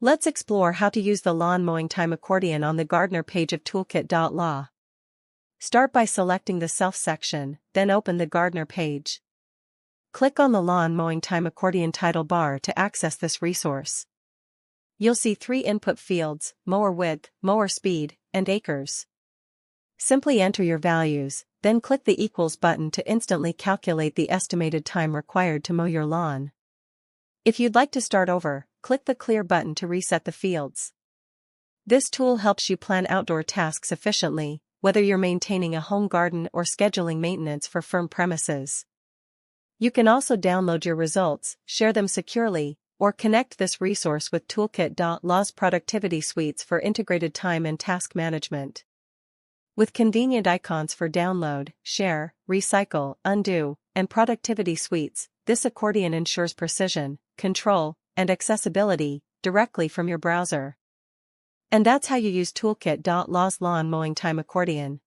Let's explore how to use the lawn mowing time accordion on the gardener page of Toolkit.law. Start by selecting the Self section, then open the gardener page. Click on the Lawn Mowing Time Accordion title bar to access this resource. You'll see 3 input fields: mower width, mower speed, and acres. Simply enter your values, then click the equals button to instantly calculate the estimated time required to mow your lawn. If you'd like to start over, click the clear button to reset the fields. This tool helps you plan outdoor tasks efficiently, whether you're maintaining a home garden or scheduling maintenance for firm premises. You can also download your results, share them securely, or connect this resource with Toolkit.law's productivity suites for integrated time and task management. With convenient icons for download, share, recycle, undo, and productivity suites, this accordion ensures precision, control, and accessibility directly from your browser. And that's how you use Toolkit.law's lawn mowing time accordion.